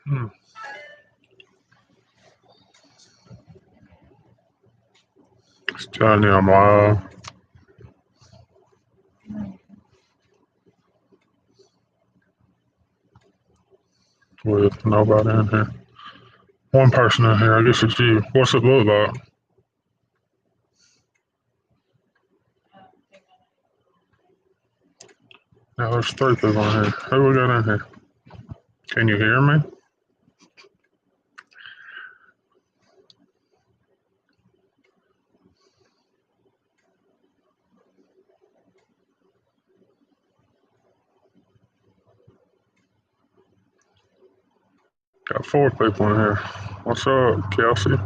Hmm. It's telling you I'm live with nobody in here. One person in here. I guess it's you. What's it look like? Now there's three people in here. Who we got in here? Can you hear me? Got four people in here. What's up, Kelsey?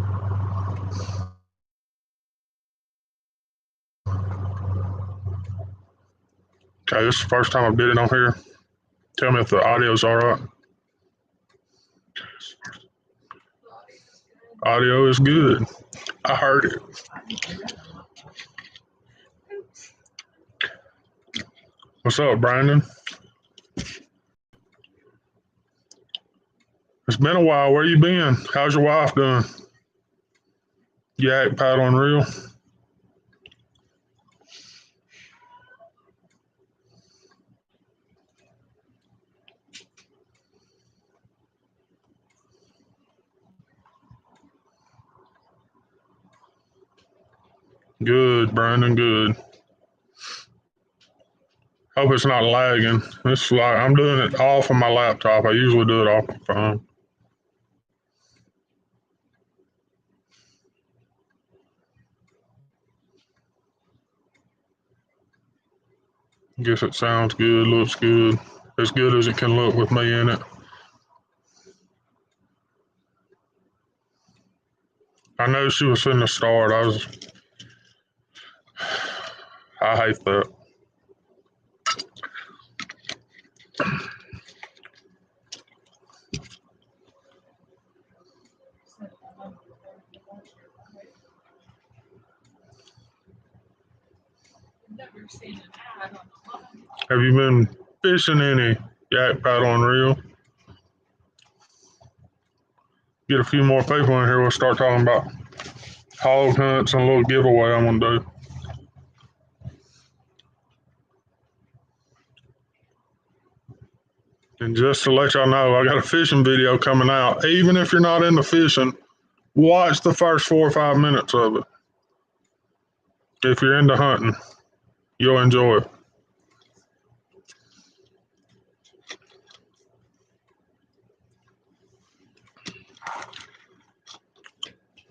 Okay, this is the first time I did it on here. Tell me if the audio's all right. Audio is good. I heard it. What's up, Brandon? It's been a while. Where you been? How's your wife doing? Yak paddling reel? Good, Brandon. Good. Hope it's not lagging. It's like I'm doing it off of my laptop. I usually do it off my phone. Guess it sounds good, looks good. As good as it can look with me in it. I know she was in the start. I hate that. Have you been fishing any yak paddle and reel? Get a few more people in here. We'll start talking about hog hunts and a little giveaway I'm gonna do. And just to let y'all know, I got a fishing video coming out. Even if you're not into fishing, watch the first 4 or 5 minutes of it. If you're into hunting, you'll enjoy it.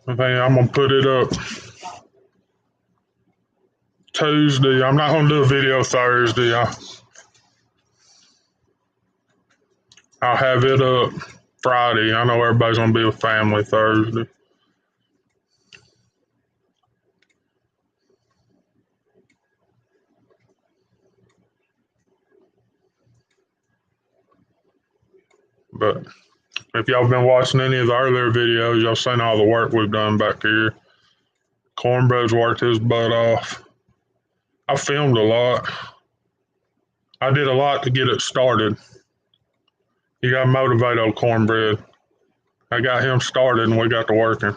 I think I'm gonna put it up Tuesday. I'm not gonna do a video Thursday. I'll have it up Friday. I know everybody's gonna be with family Thursday. But if y'all been watching any of the earlier videos, y'all seen all the work we've done back here. Cornbread's worked his butt off. I filmed a lot. I did a lot to get it started. You gotta motivate old Cornbread. I got him started and we got to working.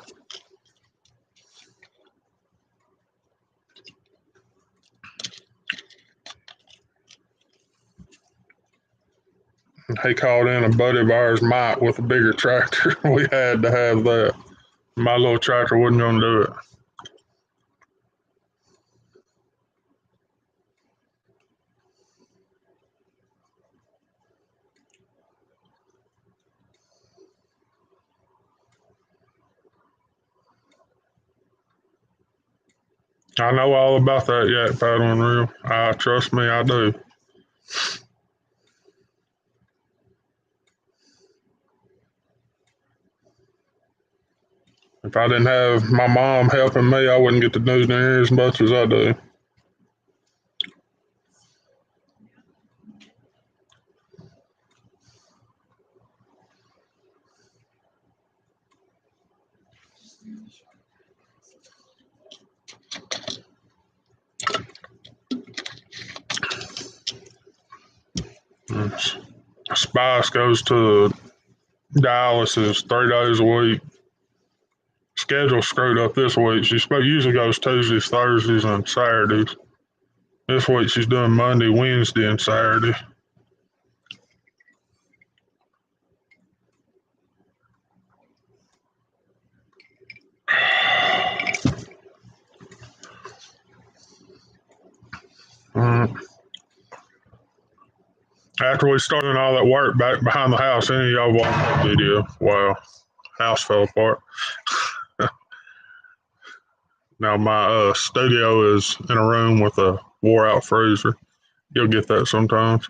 He called in a buddy of ours, Mike, with a bigger tractor. We had to have that. My little tractor wasn't gonna do it. I know all about that yak paddling reel. Trust me, I do. If I didn't have my mom helping me, I wouldn't get to do near as much as I do. Spice goes to Dallas is 3 days a week. Schedule screwed up this week. She usually goes Tuesdays, Thursdays, and Saturdays. This week she's doing Monday, Wednesday, and Saturday. After we started all that work back behind the house, any of y'all watched that video? Wow, house fell apart. Now my studio is in a room with a wore out freezer. You'll get that sometimes.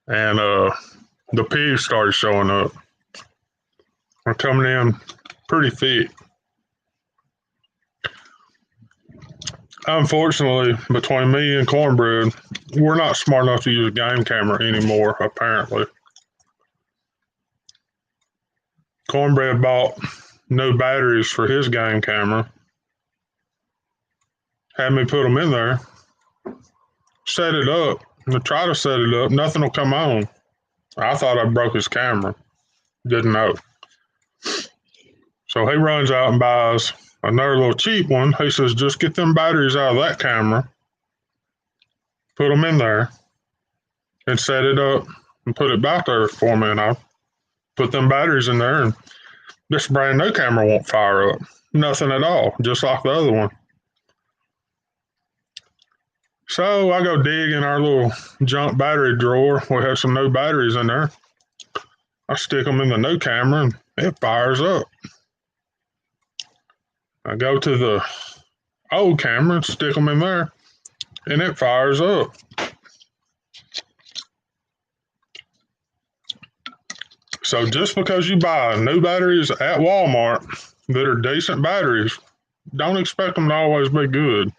And the pigs started showing up. They're coming in pretty thick. Unfortunately, between me and Cornbread, we're not smart enough to use a game camera anymore, apparently. Cornbread bought new batteries for his game camera, had me put them in there, set it up, and try to set it up, nothing will come on. I thought I broke his camera. Didn't know. So he runs out and buys another little cheap one. He says, just get them batteries out of that camera, put them in there, and set it up and put it back there for me. And I put them batteries in there, and this brand new camera won't fire up. Nothing at all, just like the other one. So I go dig in our little junk battery drawer. We have some new batteries in there. I stick them in the new camera, and it fires up. I go to the old camera and stick them in there, and it fires up. So just because you buy new batteries at Walmart that are decent batteries, don't expect them to always be good.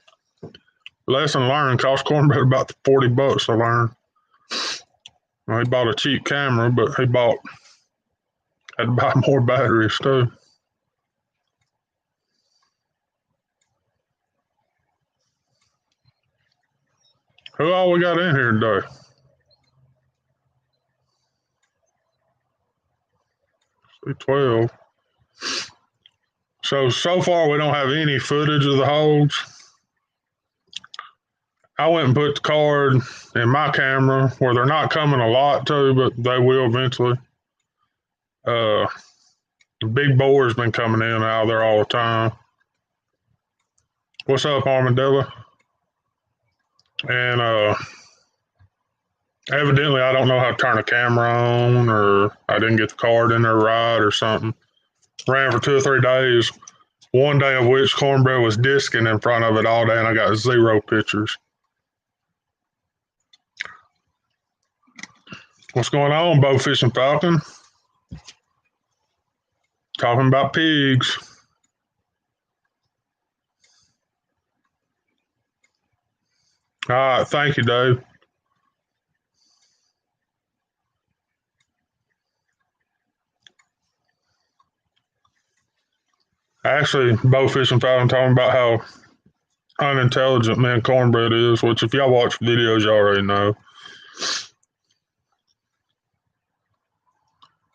Lesson learned, cost Cornbread about $40 to learn. Well, he bought a cheap camera, but had to buy more batteries too. Who all we got in here today? See, 12. So far we don't have any footage of the hogs. I went and put the card in my camera where they're not coming a lot too, but they will eventually. The big boar's been coming in and out of there all the time. What's up, Armadillo? And evidently I don't know how to turn a camera on, or I didn't get the card in there right or something. Ran for 2 or 3 days, one day of which Cornbread was disking in front of it all day, and I got 0 pictures. What's going on, Bowfish and Falcon? Talking about pigs. All right, thank you, Dave. Actually, Bowfish and Falcon talking about how unintelligent me and Cornbread is, which if y'all watch videos, y'all already know.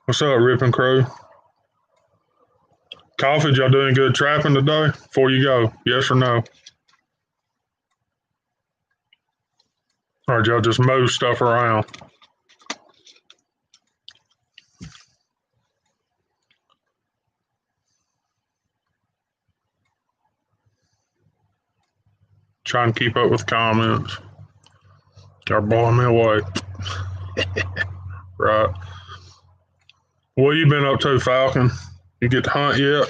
What's up, Ripping Crew? Coffee, y'all doing good trapping today? Before you go, yes or no? Or did y'all just move stuff around? Trying to keep up with comments. Y'all blowing me away. Right. What you been up to, Falcon? You get to hunt yet?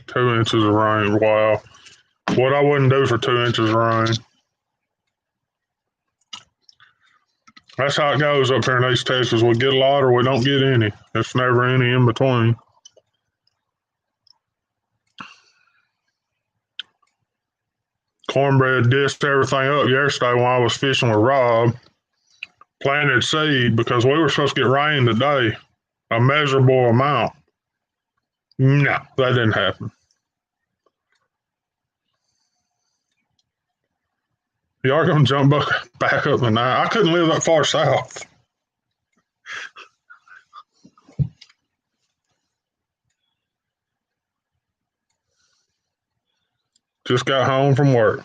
Two inches of rain. Wow. What I wouldn't do for 2 inches of rain. That's how it goes up here in East Texas. We get a lot or we don't get any. There's never any in between. Cornbread dished everything up yesterday when I was fishing with Rob. Planted seed because we were supposed to get rain today, a measurable amount. No, that didn't happen. Y'all gonna jump back up the night. I couldn't live that far south. Just got home from work.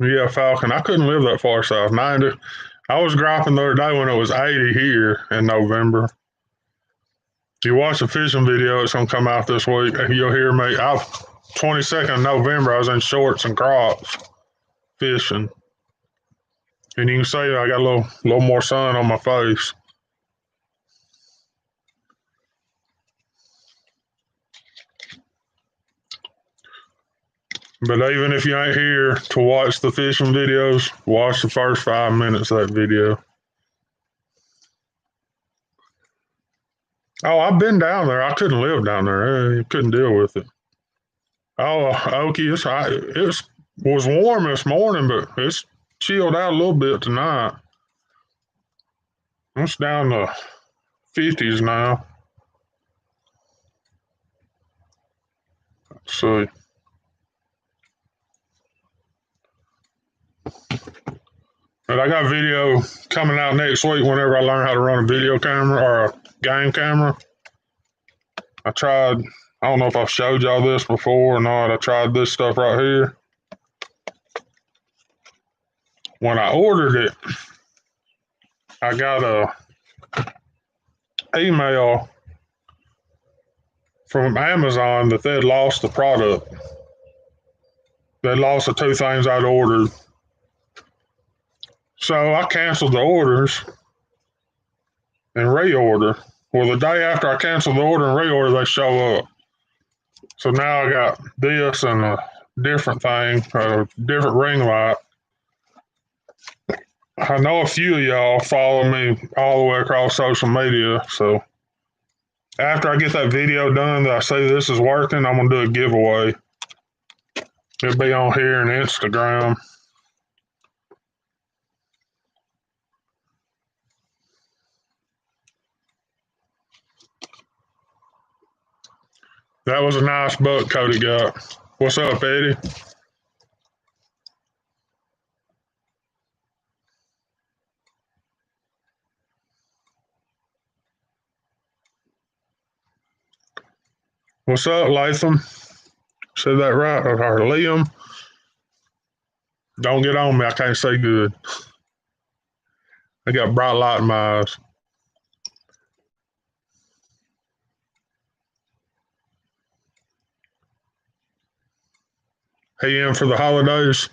Yeah, Falcon. I couldn't live that far south. 90. I was griping the other day when it was 80 here in November. If you watch the fishing video, it's gonna come out this week. You'll hear me. 22nd of November, I was in shorts and Crocs fishing, and you can see I got a little more sun on my face. But even if you ain't here to watch the fishing videos, watch the first 5 minutes of that video. Oh, I've been down there. I couldn't live down there. I couldn't deal with it. Oh, Okie, it was warm this morning, but it's chilled out a little bit tonight. It's down to 50s now. Let's see. But I got a video coming out next week whenever I learn how to run a video camera or a game camera. I don't know if I've showed y'all this before or not. I tried this stuff right here. When I ordered it, I got a email from Amazon that they'd lost the product. They'd lost the 2 things I'd ordered. So I canceled the orders and reorder. Well, the day after I canceled the order and reorder, they show up. So now I got this and a different thing, a different ring light. I know a few of y'all follow me all the way across social media. So after I get that video done that I say this is working, I'm going to do a giveaway. It'll be on here and Instagram. That was a nice buck Cody got. What's up, Eddie? What's up, Latham? Said that right, or Liam? Don't get on me. I can't say good. I got bright light in my eyes. He in for the holidays?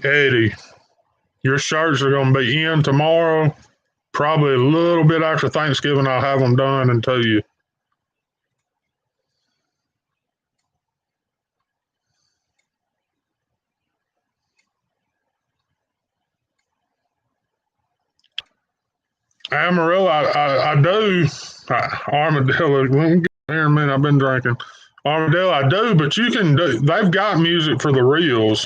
Eddie, your shirts are going to be in tomorrow. Probably a little bit after Thanksgiving, I'll have them done and tell you. Amarillo, I do. Armadillo, let me get here in a minute. I've been drinking. Armadillo, I do, but you can do. They've got music for the reels.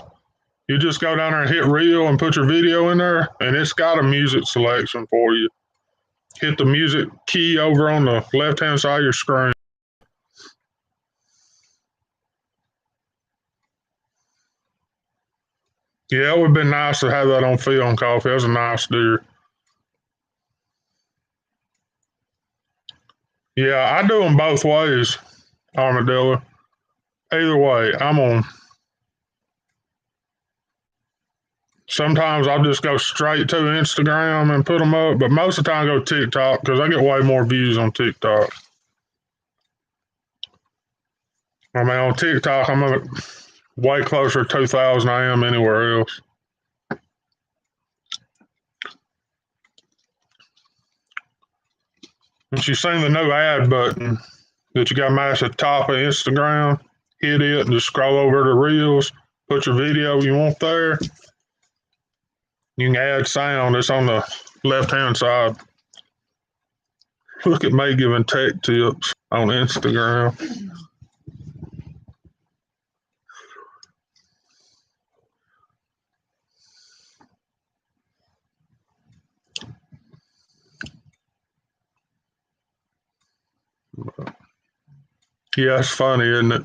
You just go down there and hit reel and put your video in there, and it's got a music selection for you. Hit the music key over on the left-hand side of your screen. Yeah, it would have been nice to have that on film, Coffee. That was a nice deer. Yeah, I do them both ways, Armadillo. Either way, I'm on. Sometimes I'll just go straight to Instagram and put them up, but most of the time I go TikTok because I get way more views on TikTok. I mean, on TikTok, I'm way closer to 2,000 I am anywhere else. Once you've seen the new ad button that you got matched at the top of Instagram, hit it and just scroll over to Reels, put your video you want there. You can add sound. It's on the left-hand side. Look at me giving tech tips on Instagram. Yeah, it's funny, isn't it?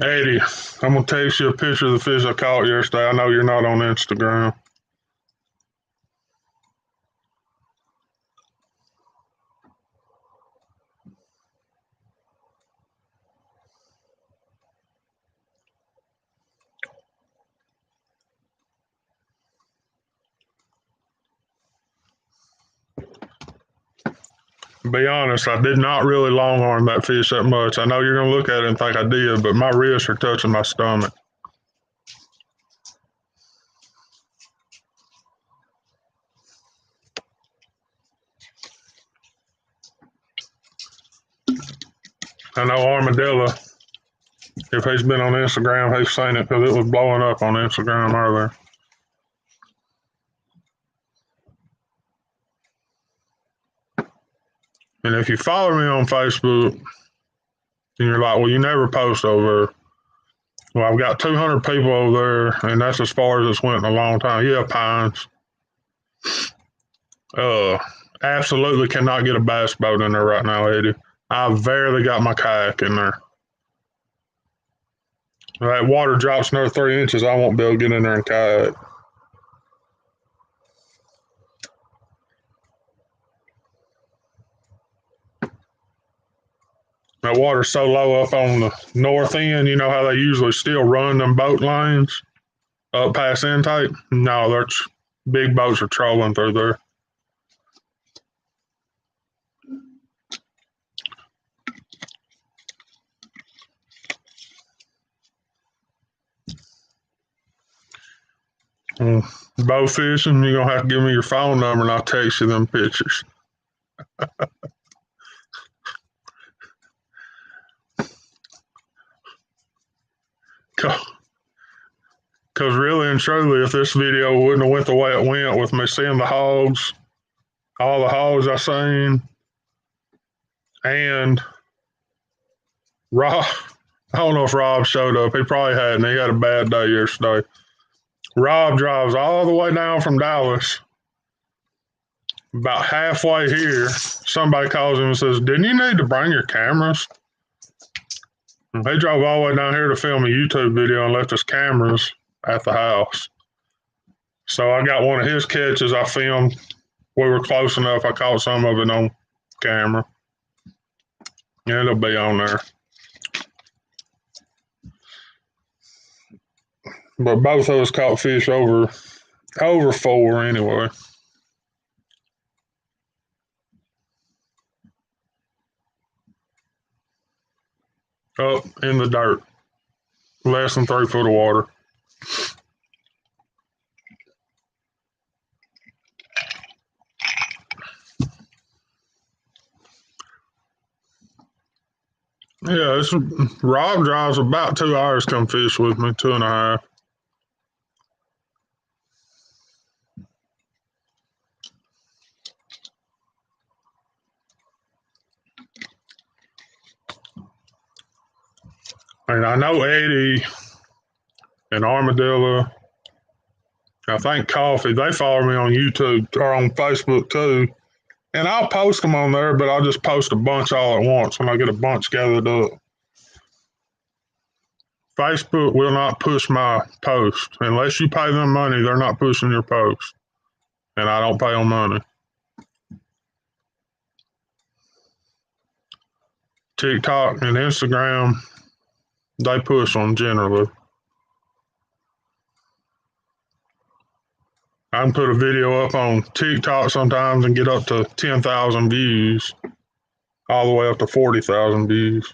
Eddie, I'm gonna text you a picture of the fish I caught yesterday. I know you're not on Instagram. Be honest, I did not really long arm that fish that much. I know you're gonna look at it and think I did, but my wrists are touching my stomach. I know Armadillo, if he's been on Instagram, he's seen it because it was blowing up on Instagram earlier. And if you follow me on Facebook and you're like, well, you never post over there. Well, I've got 200 people over there, and that's as far as it's went in a long time. Yeah, Pines. Uh, Absolutely cannot get a bass boat in there right now, Eddie. I barely got my kayak in there. If that water drops another 3 inches, I won't be able to get in there and kayak. That water's so low up on the north end, you know how they usually still run them boat lanes up past intake? No, there's big boats are trolling through there. Bow fishing, you're going to have to give me your phone number and I'll text you them pictures. Because really and truly, if this video wouldn't have went the way it went with me seeing the hogs, all the hogs I seen, and Rob, I don't know if Rob showed up. He probably hadn't. He had a bad day yesterday. Rob drives all the way down from Dallas. About halfway here, somebody calls him and says, "Didn't you need to bring your cameras?" And he drove all the way down here to film a YouTube video and left his cameras at the house. So I got one of his catches I filmed. We were close enough. I caught some of it on camera. Yeah, it'll be on there. But both of us caught fish over 4 anyway. Up in the dirt. Less than 3 foot of water. Yeah, Rob drives about 2 hours to come fish with me, 2.5. And I know Eddie and Armadillo, I think Coffee, they follow me on YouTube or on Facebook too. And I'll post them on there, but I'll just post a bunch all at once when I get a bunch gathered up. Facebook will not push my post. Unless you pay them money, they're not pushing your post. And I don't pay them money. TikTok and Instagram, they push them generally. I can put a video up on TikTok sometimes and get up to 10,000 views, all the way up to 40,000 views.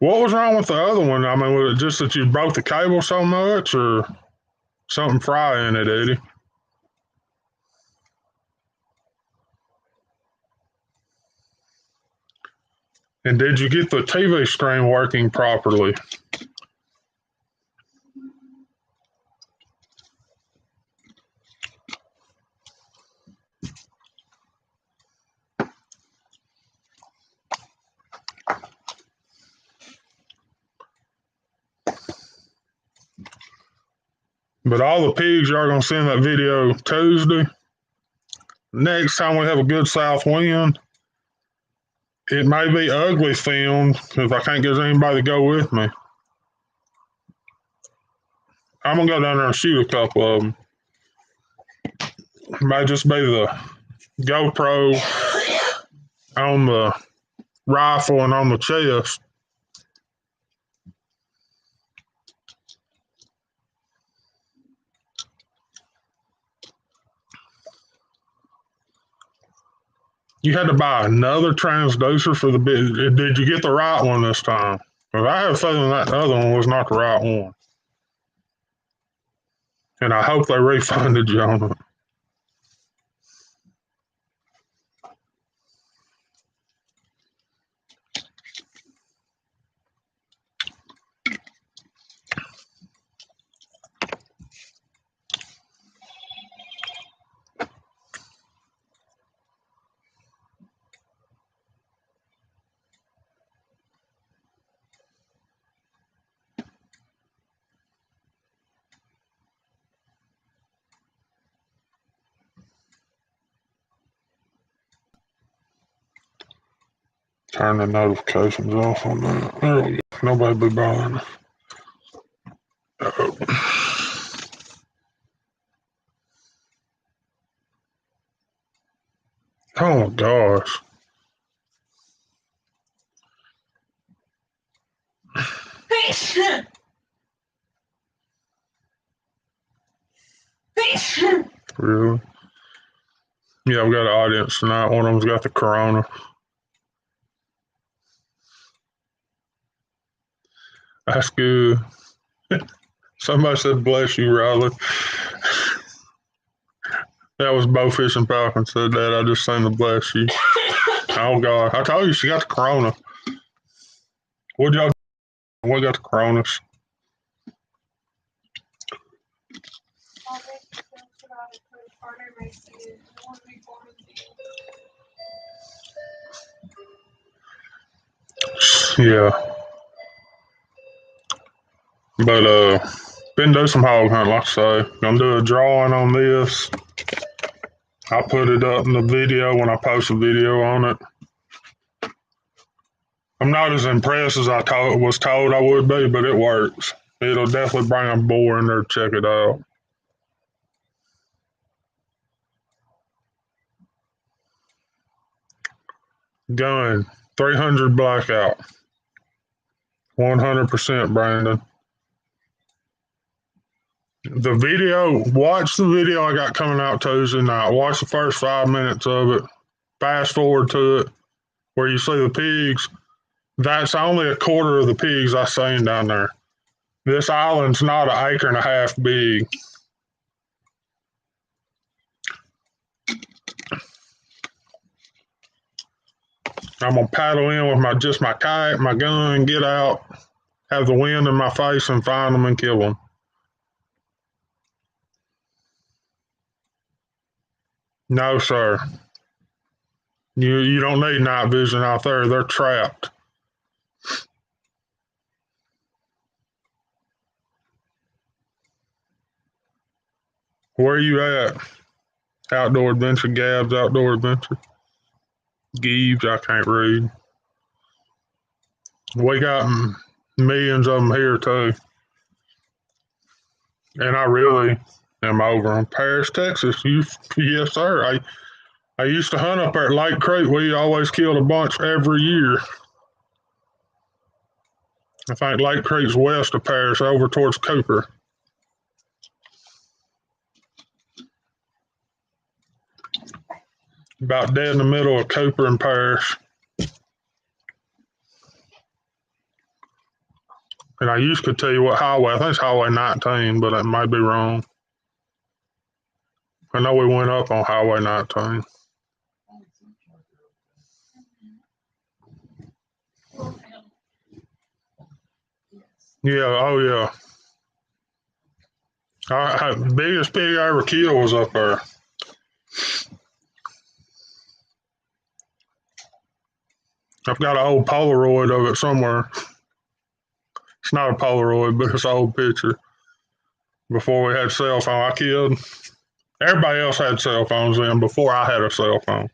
What was wrong with the other one? I mean, was it just that you broke the cable so much or something fry in it, Eddie? And did you get the TV screen working properly? But all the pigs y'all gonna see in that video Tuesday. Next time we have a good south wind, it may be ugly filmed if I can't get anybody to go with me. I'm gonna go down there and shoot a couple of them. It might just be the GoPro on the rifle and on the chest. You had to buy another transducer for the bit. Did you get the right one this time? Because I have a feeling that other one was not the right one. And I hope they refunded you on it. Turn the notifications off on that. There we go. Nobody be bothering. Oh my gosh. Really? Yeah, we got an audience tonight. One of them's got the corona. That's good. Somebody said, bless you, Riley. That was Bowfish and Falcon said that. I just seen the bless you. Oh, God. I told you she got the corona. What y'all do? We got the coronas. Yeah. But, been doing some hog hunting, like I say. Gonna do a drawing on this. I'll put it up in the video when I post a video on it. I'm not as impressed as was told I would be, but it works. It'll definitely bring a boar in there to check it out. Gun, 300 blackout. 100% Brandon. The video, watch the video I got coming out Tuesday night. Watch the first 5 minutes of it. Fast forward to it where you see the pigs. That's only a quarter of the pigs I seen down there. This island's not an acre and a half big. I'm gonna paddle in with my kayak, my gun, get out, have the wind in my face, and find them and kill them. No, sir. You don't need night vision out there. They're trapped. Where are you at? Outdoor Adventure, Gabs, Outdoor Adventure. Gibbs, I can't read. We got millions of them here too. And I really am over in Paris, Texas. Yes, sir. I used to hunt up there at Lake Creek. We always killed a bunch every year. I think Lake Creek's west of Paris, over towards Cooper. About dead in the middle of Cooper and Paris. And I used to tell you what highway. I think it's Highway 19, but I might be wrong. I know we went up on Highway 19. Yeah, oh yeah. Biggest pig I ever killed was up there. I've got an old Polaroid of it somewhere. It's not a Polaroid, but it's an old picture. Before we had cell phone, I killed. Everybody else had cell phones then. Before I had a cell phone,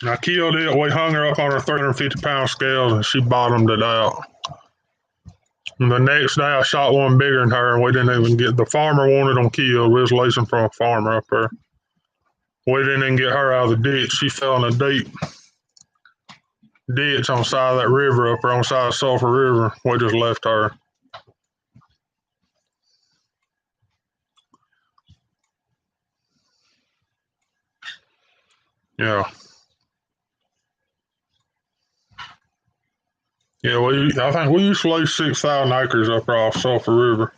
and I killed it. We hung her up on her 350-pound scales, and she bottomed it out. And the next day, I shot one bigger than her, and we didn't even get. The farmer wanted them killed. We was leasing from a farmer up there. We didn't even get her out of the ditch. She fell in a deep ditch on the side of that river up there on the side of Sulphur River. We just left her. Yeah. Yeah, I think we used to lease 6,000 acres up there off Sulphur River.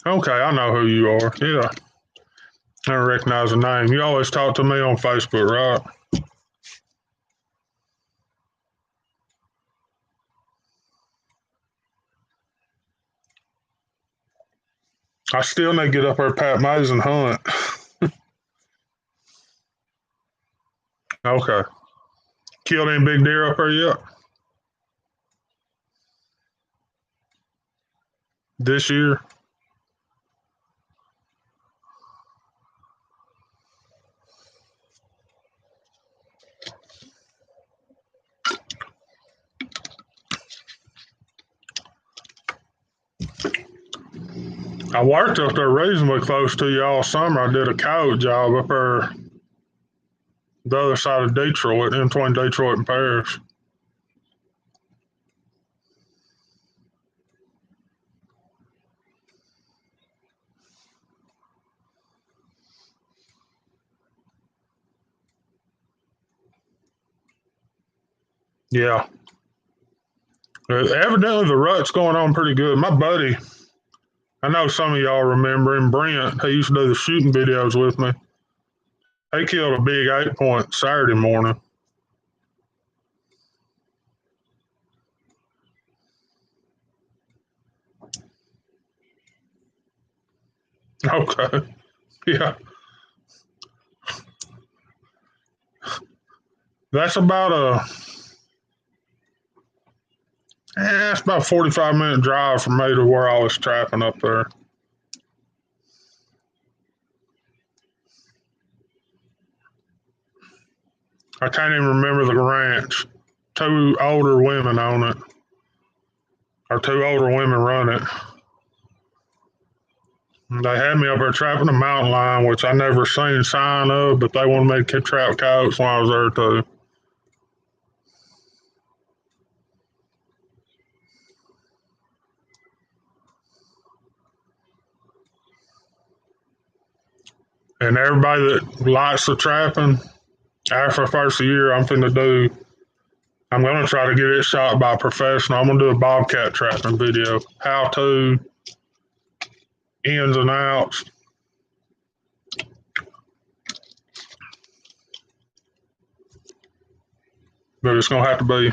Okay, I know who you are. Yeah. I recognize the name. You always talk to me on Facebook, right? I still need to get up there Pat Mays and hunt. Okay. Killed any big deer up there yet? This year? I worked up there reasonably close to you all summer. I did a coyote job up there the other side of Detroit, in between Detroit and Paris. Yeah. Evidently, the rut's going on pretty good. My buddy, I know some of y'all remember him, Brent. He used to do the shooting videos with me. He killed a big 8 point Saturday morning. Okay. Yeah. That's about that's about a 45-minute drive from me to where I was trapping up there. I can't even remember the ranch. Two older women own it, or two older women run it. They had me up there trapping a mountain lion, which I never seen sign of, but they wanted me to trap coyotes when I was there too. And everybody that likes the trapping, after the first year, I'm going to try to get it shot by a professional. I'm going to do a bobcat trapping video. How to, ins and outs. But it's going to have to be.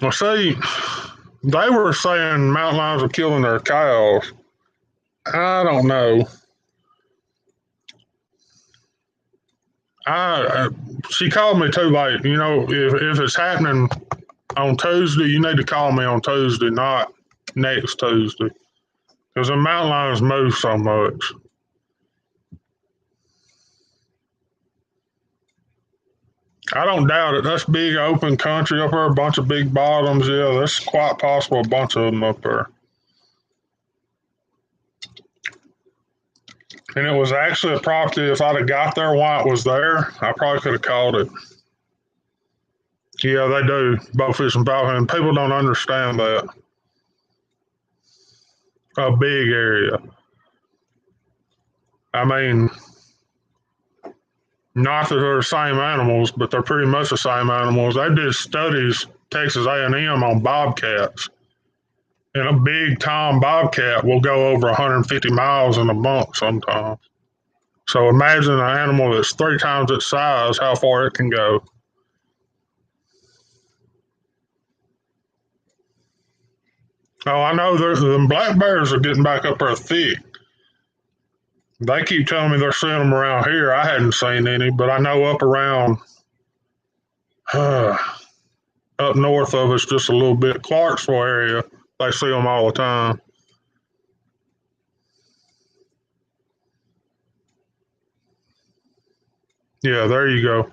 Well, see, they were saying mountain lions are killing their cows. I don't know. I She called me too late. You know, if it's happening on Tuesday, you need to call me on Tuesday, not next Tuesday, because the mountain lions move so much. I don't doubt it. That's big open country up there, a bunch of big bottoms. Yeah, that's quite possible. A bunch of them up there. And it was actually a property. If I'd have got there while it was there, I probably could have called it. Yeah, they do bow fish and bow hunting. People don't understand that. A big area. I mean, not that they're the same animals, but they're pretty much the same animals. They did studies, Texas A&M, on bobcats. And a big Tom Bobcat will go over 150 miles in a month sometimes. So imagine an animal that's 3 times its size, how far it can go. Oh, I know the black bears are getting back up there thick. They keep telling me they're seeing them around here. I hadn't seen any, but I know up around, up north of us just a little bit, Clarksville area, they see them all the time. Yeah, there you go.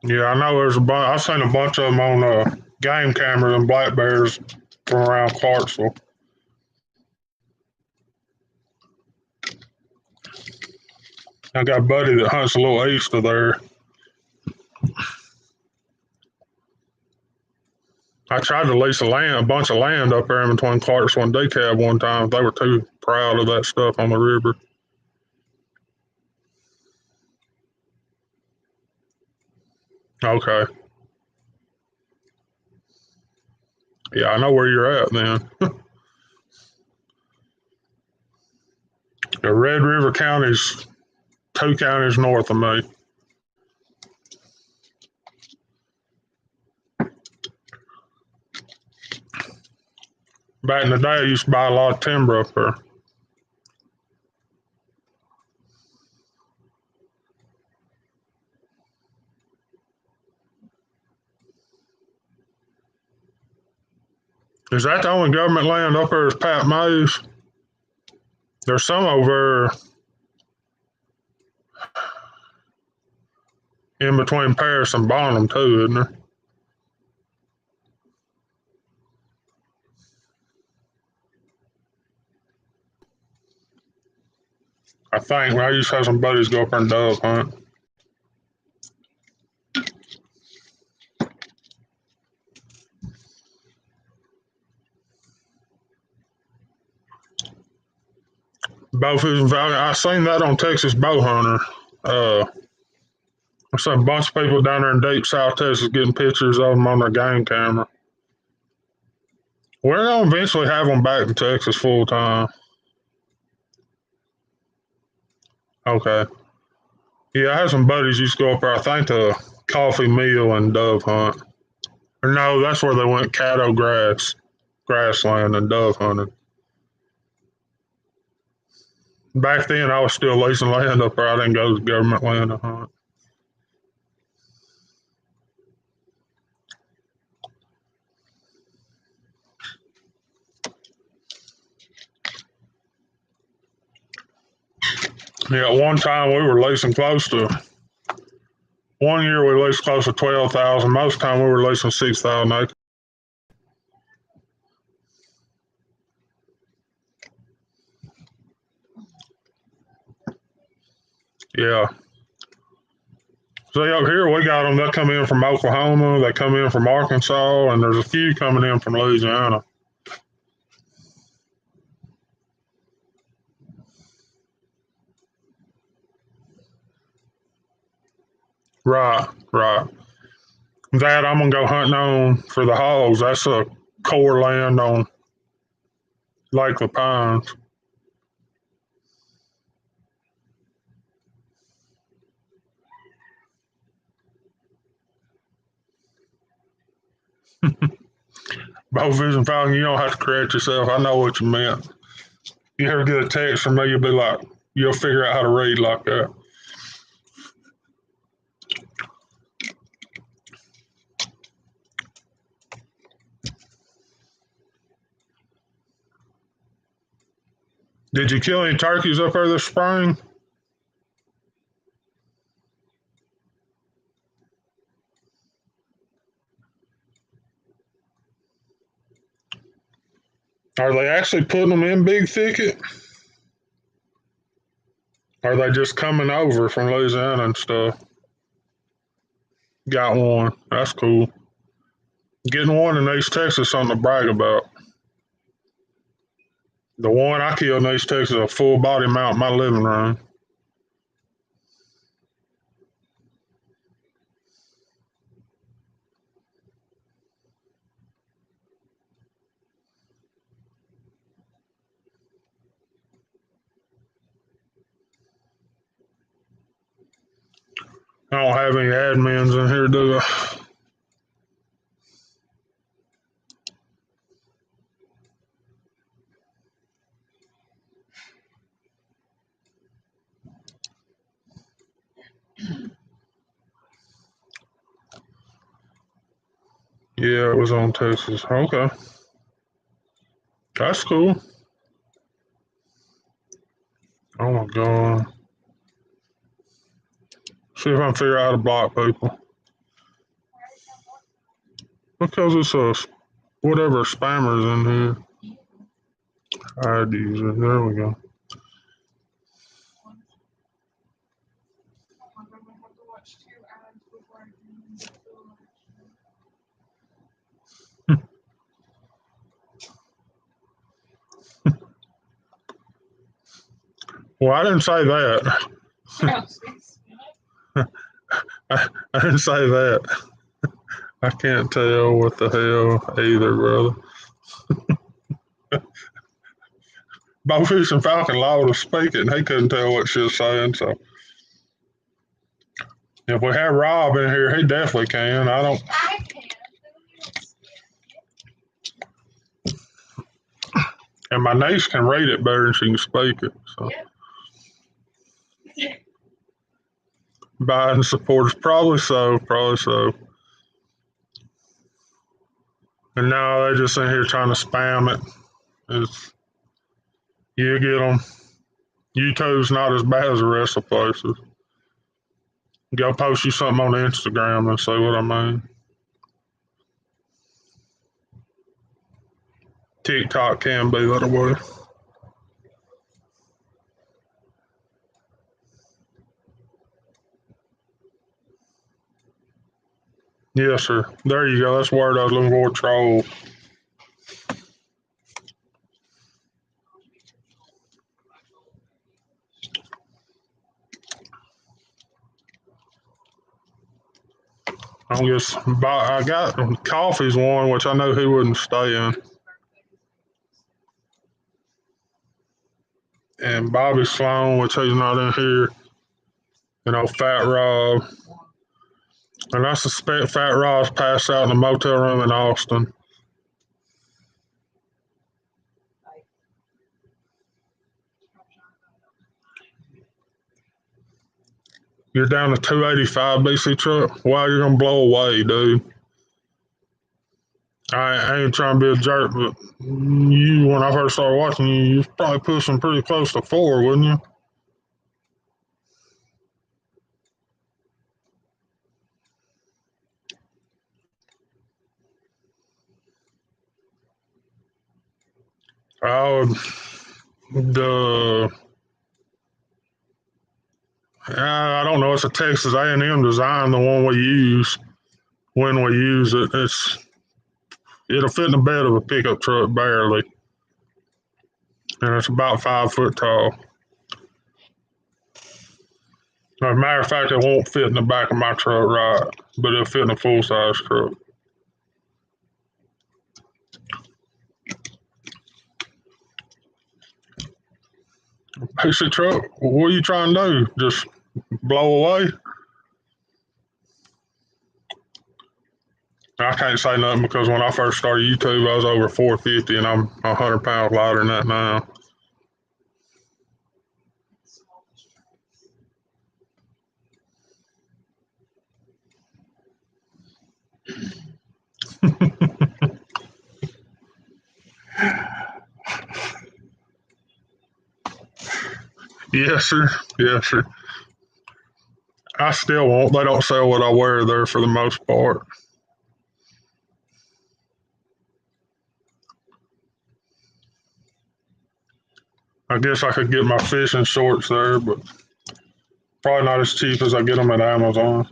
Yeah, I know there's a bunch. I've seen a bunch of them on game cameras and black bears from around Clarksville. I got a buddy that hunts a little east of there. I tried to lease a bunch of land up there in between Clarksville and DeKalb one time. They were too proud of that stuff on the river. Okay. Yeah, I know where you're at then. The Red River County's 2 counties north of me. Back in the day, I used to buy a lot of timber up there. Is that the only government land up there is Pat May's? There's some over in between Paris and Bonham too, isn't there? I think I used to have some buddies go up there and dove hunt. Bowfish Valley. I seen that on Texas Bow Hunter. I saw a bunch of people down there in deep South Texas getting pictures of them on their game camera. We're gonna eventually have them back in Texas full time. Okay. Yeah, I had some buddies used to go up there. I think to Coffee Mill and dove hunt. Or no, that's where they went Caddo grassland and dove hunting. Back then, I was still leasing land up there. I didn't go to government land to hunt. Yeah, at one time we were leasing close to. One year we leased close to 12,000. Most time we were leasing 6,000 acres. Yeah. See, up here we got them. They come in from Oklahoma. They come in from Arkansas, and there's a few coming in from Louisiana. Right, right. That I'm gonna go hunting on for the hogs. That's a core land on Lake La Pines. Bow Vision Falcon, you don't have to correct yourself. I know what you meant. You ever get a text from me, you'll be like, you'll figure out how to read like that. Did you kill any turkeys up there this spring? Are they actually putting them in Big Thicket? Are they just coming over from Louisiana and stuff? Got one. That's cool. Getting one in East Texas is something to brag about. The one I killed in East Texas is a full body mount in my living room. I don't have any admins in here, do I? Yeah, it was on Texas. Okay. That's cool. Oh my God. See if I can figure out how to block people. Because it's whatever spammers in here. I'd use it. There we go. Well, I didn't say that. I didn't say that. I can't tell what the hell either, brother. Bowfish and Falcon Law was speaking. He couldn't tell what she was saying. So if we have Rob in here, he definitely can. I don't. And my niece can read it better than she can speak it. So Biden supporters, probably so, probably so. And now they're just in here trying to spam it. It's, you get them. YouTube's not as bad as the rest of the places. Go post you something on Instagram and say what I mean. TikTok can be that way. Yes, sir. There you go. That's the word I was looking for. Troll. I got Coffee's one, which I know he wouldn't stay in. And Bobby Sloan, which he's not in here. Fat Rob. And I suspect Fat Rob's passed out in a motel room in Austin. You're down to 285 BC truck. Wow, you're gonna blow away, dude. I ain't trying to be a jerk, but when I first started watching you, you was probably pushing pretty close to 4, wouldn't you? Oh, the I don't know. It's a Texas A&M design, the one we use when we use it. It'll fit in the bed of a pickup truck barely, and it's about 5 foot tall. As a matter of fact, it won't fit in the back of my truck, right? But it'll fit in a full size truck. PC truck, what are you trying to do? Just blow away? I can't say nothing because when I first started YouTube, I was over 450, and I'm 100 pounds lighter than that now. Yes, sir. Yes, sir. I still won't. They don't sell what I wear there for the most part. I guess I could get my fishing shorts there, but probably not as cheap as I get them at Amazon.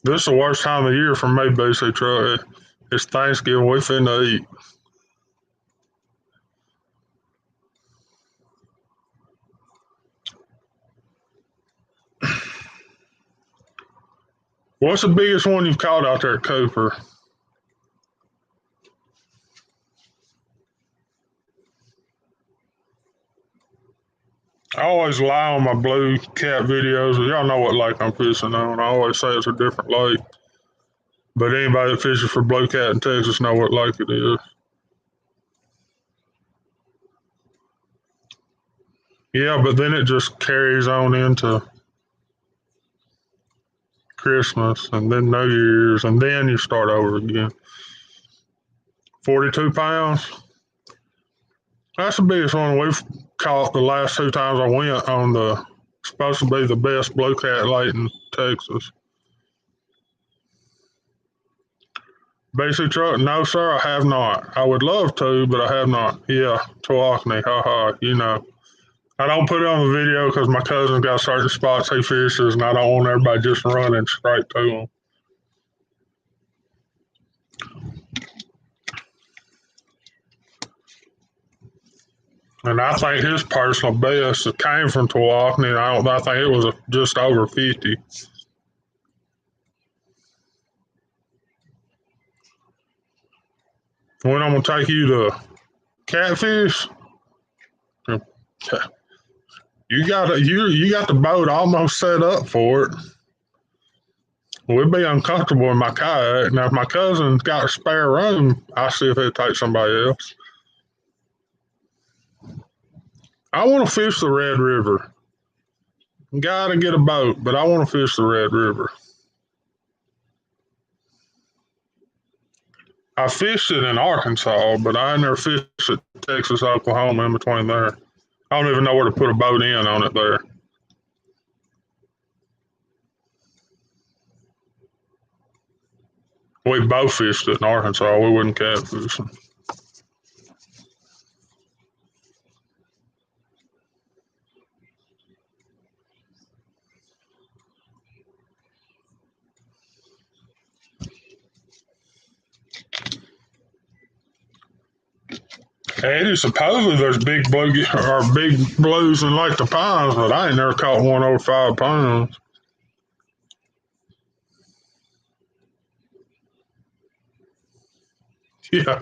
This is the worst time of year for me, BC truck. It's Thanksgiving. We finna eat. What's the biggest one you've caught out there at Cooper? I always lie on my blue cat videos. Y'all know what lake I'm fishing on. I always say it's a different lake. But anybody that fishes for blue cat in Texas know what lake it is. Yeah, but then it just carries on into Christmas and then New Year's and then you start over again. 42 pounds. That's the biggest one we've caught the last 2 times I went on the supposed to be the best blue cat lake in Texas. BC truck? No, sir, I have not. I would love to, but I have not. Yeah, Tawakoni, haha, you know. I don't put it on the video because my cousin's got certain spots he fishes, and I don't want everybody just running straight to them. And I think his personal best came from Tawakoni. I think it was just over 50. When I'm gonna take you to catfish, you got the boat almost set up for it. We'd be uncomfortable in my kayak. Now, if my cousin's got a spare room, I'll see if he'll take somebody else. I want to fish the Red River. Gotta get a boat, but I want to fish the Red River. I fished it in Arkansas, but I never fished it Texas, Oklahoma, in between there. I don't even know where to put a boat in on it there. We both fished it in Arkansas. We wouldn't catfish it. Eddie, supposedly there's big blues in Lake the Pines, but I ain't never caught one over 5 pounds. Yeah,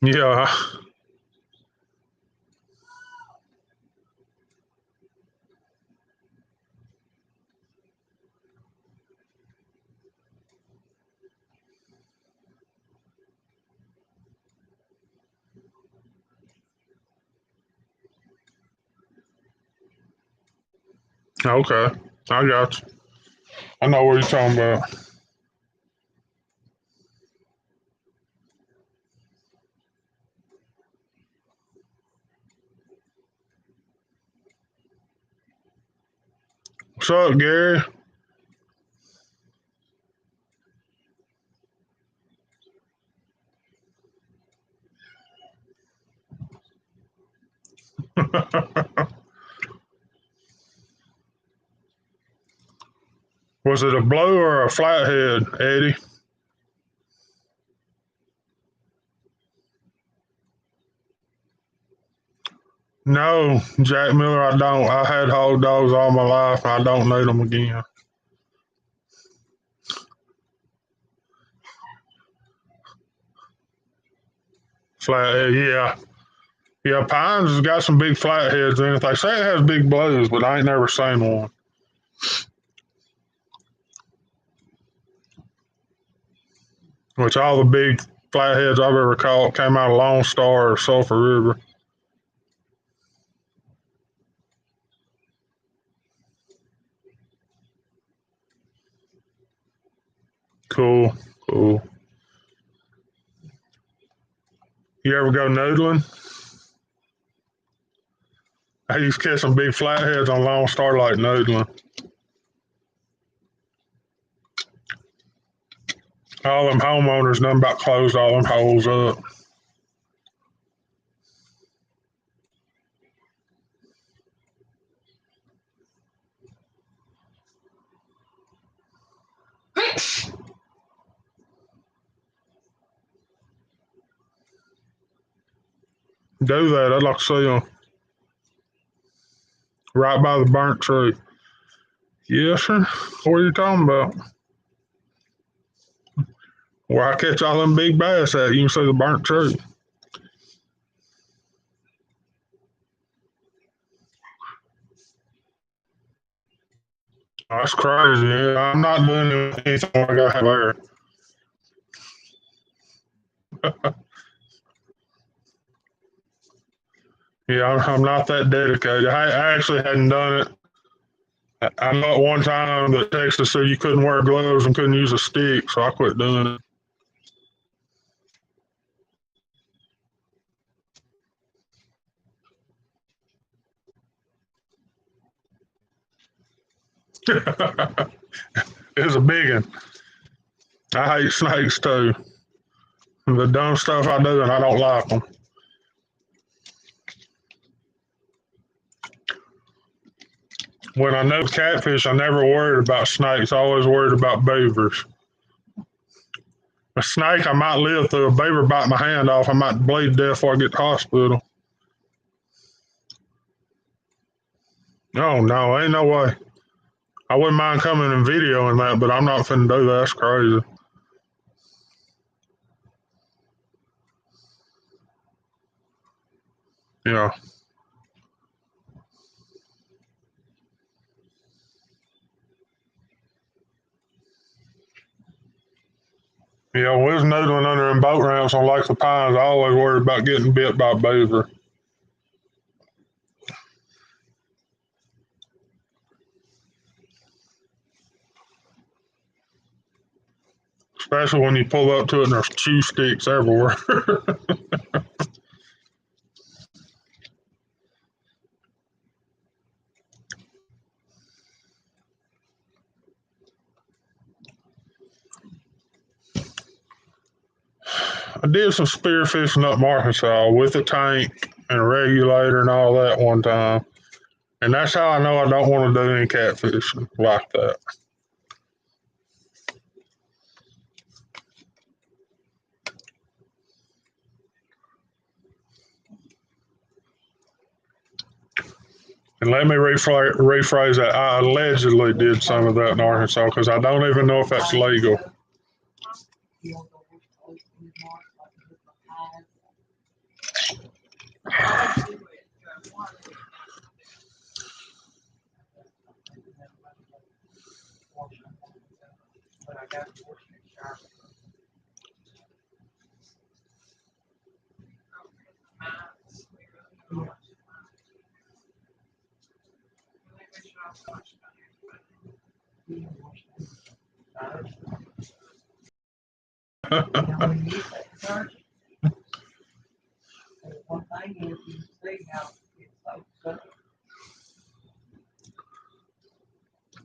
yeah. Okay, I got you. I know what you're talking about. What's up, Gary? Was it a blue or a flathead, Eddie? No, Jack Miller, I don't. I had hog dogs all my life, and I don't need them again. Flathead, yeah. Yeah, Pines has got some big flatheads in it. They say it has big blues, but I ain't never seen one. Which all the big flatheads I've ever caught came out of Lone Star or Sulphur River. Cool, cool. You ever go noodling? I used to catch some big flatheads on Lone Star like noodling. All them homeowners done about closed all them holes up. Do that. I'd like to see them right by the burnt tree. Yes, sir. What are you talking about? Where I catch all them big bass at, you can see the burnt tree. That's crazy. I'm not doing anything I got there. Yeah, I'm not that dedicated. I actually hadn't done it. I know at one time that Texas said you couldn't wear gloves and couldn't use a stick, so I quit doing it. It's a big one. I hate snakes too. The dumb stuff I do, and I don't like them. When I know catfish, I never worried about snakes. I always worried about beavers. A snake, I might live through. A beaver bite my hand off, I might bleed to death before I get to the hospital. Oh no, ain't no way. I wouldn't mind coming and videoing that, but I'm not finna do that. That's crazy. Yeah. Yeah, we was noodling under them boat ramps on Lake of Pines. I always worried about getting bit by a beaver. Especially when you pull up to it and there's chew sticks everywhere. I did some spearfishing up in Arkansas with a tank and a regulator and all that one time. And that's how I know I don't want to do any catfishing like that. And let me rephrase that. I allegedly did some of that in Arkansas because I don't even know if that's legal.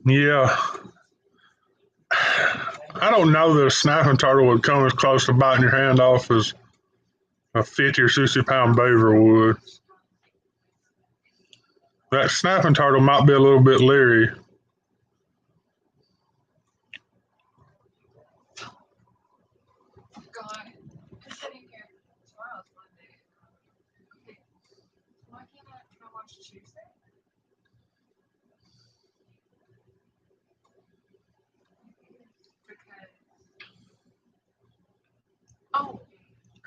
Yeah. I don't know that a snapping turtle would come as close to biting your hand off as a 50 or 60 pound beaver would. That snapping turtle might be a little bit leery.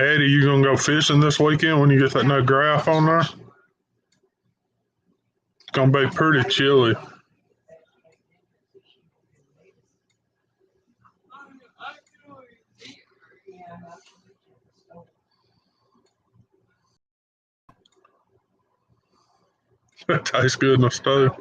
Eddie, you gonna go fishing this weekend when you get that new graph on there? It's gonna be pretty chilly. It tastes good in the stove.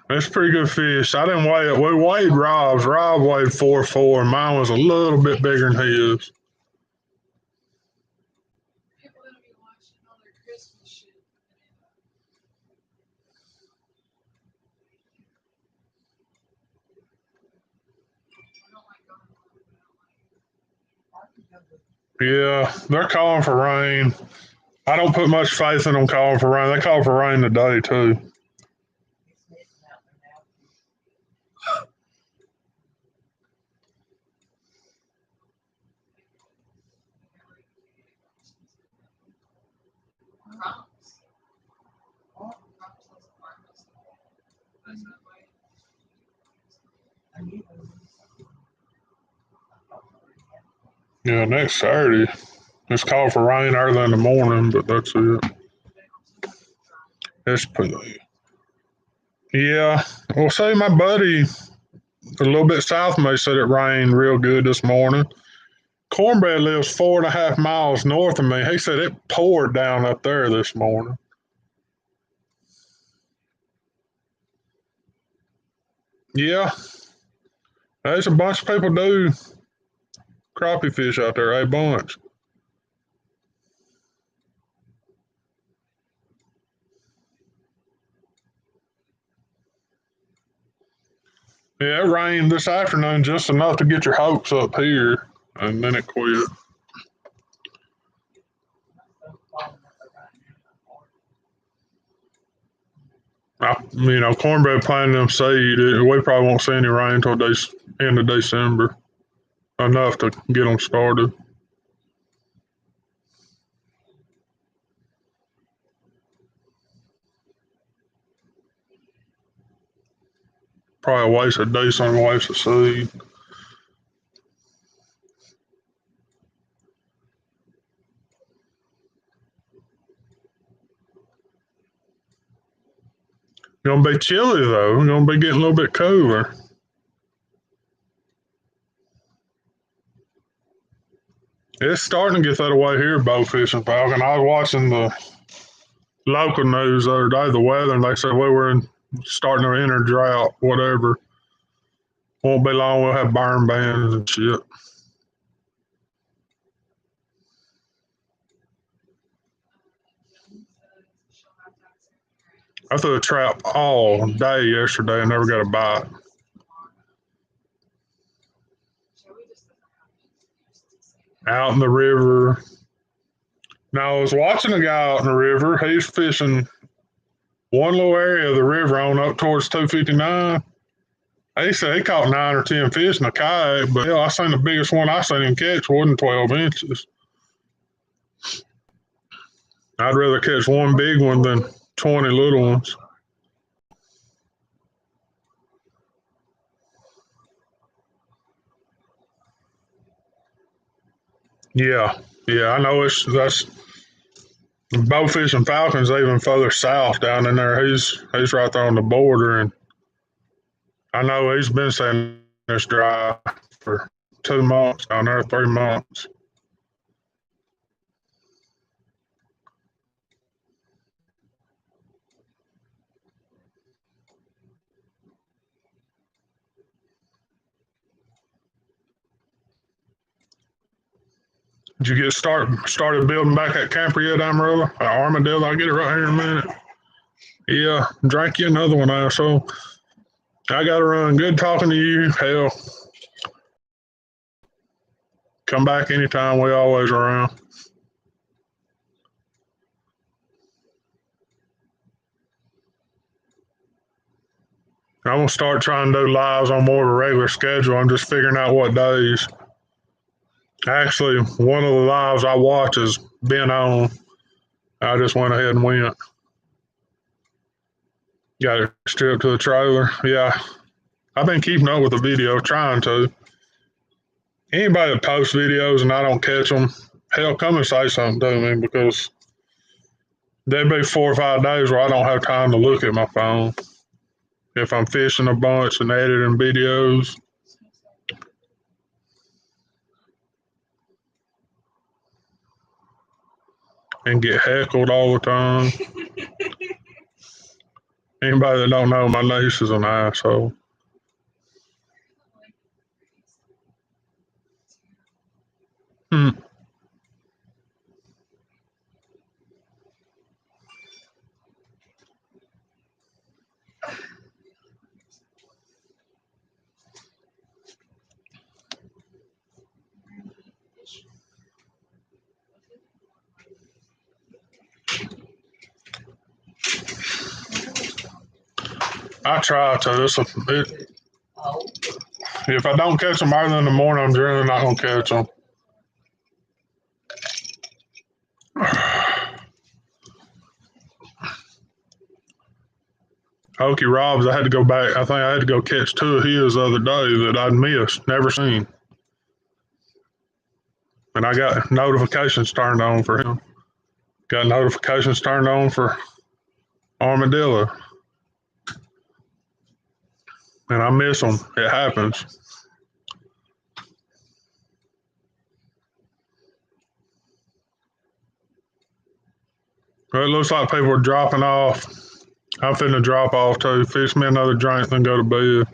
It's pretty good fish. I didn't weigh it. We weighed Rob's. Rob weighed 4.4. Mine was a little bit bigger than his. Yeah, they're calling for rain. I don't put much faith in them calling for rain. They call for rain today too. Yeah, next Saturday. It's called for rain early in the morning, but that's it. It's pretty. Yeah. Well, say my buddy a little bit south of me said it rained real good this morning. Cornbread lives 4.5 miles north of me. He said it poured down up there this morning. Yeah, there's a bunch of people do crappie fish out there, a bunch. Yeah, it rained this afternoon just enough to get your hopes up here, and then it quit. Cornbread planting them seed. We probably won't see any rain until end of December. Enough to get them started. Probably waste a decent waste of seed. Gonna be chilly though. Gonna be getting a little bit cooler. It's starting to get that way here, bow fishing, Falcon. I was watching the local news the other day, the weather, and they said we were starting to enter drought, whatever. Won't be long, we'll have burn bans and shit. I threw a trap all day yesterday and never got a bite. Out in the river. Now, I was watching a guy out in the river. He's fishing one little area of the river on up towards 259. He said he caught 9 or 10 fish in a kayak, but I seen the biggest one I seen him catch wasn't 12 inches. I'd rather catch one big one than 20 little ones. Yeah, yeah, I know that's bowfish and falcons even further south down in there. He's right there on the border, and I know he's been saying it's dry for 2 months down there, 3 months. Did you get started building back that camper yet, Amarillo? Armadillo, I'll get it right here in a minute. Yeah, drank you another one, asshole. I got to run. Good talking to you. Hell, come back anytime. We always around. I'm gonna start trying to do lives on more of a regular schedule. I'm just figuring out what days. Actually, one of the lives I watch has been on. I just went ahead and went. Got it stripped to the trailer. Yeah, I've been keeping up with the video, trying to. Anybody that posts videos and I don't catch them, hell, come and say something to me because there'd be 4 or 5 days where I don't have time to look at my phone. If I'm fishing a bunch and editing videos. And get heckled all the time. Anybody that don't know, my niece is an asshole. Hmm. I try to. If I don't catch them early in the morning, I'm generally not going to catch them. Hokey Robs, I had to go back. I think I had to go catch two of his the other day that I'd missed, never seen. And I got notifications turned on for him. Got notifications turned on for Armadillo. And I miss them. It happens. Well, it looks like people are dropping off. I'm finna drop off too. Fix me another drink, then go to bed.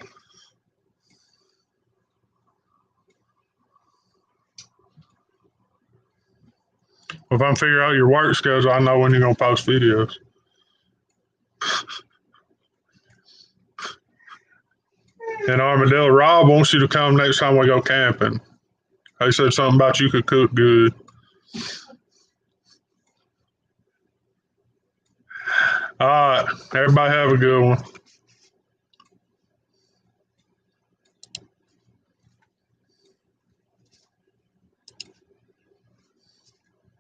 If I figure out your work schedule, I know when you're gonna post videos. And Armadillo, Rob wants you to come next time we go camping. He said something about you could cook good. All right, everybody have a good one.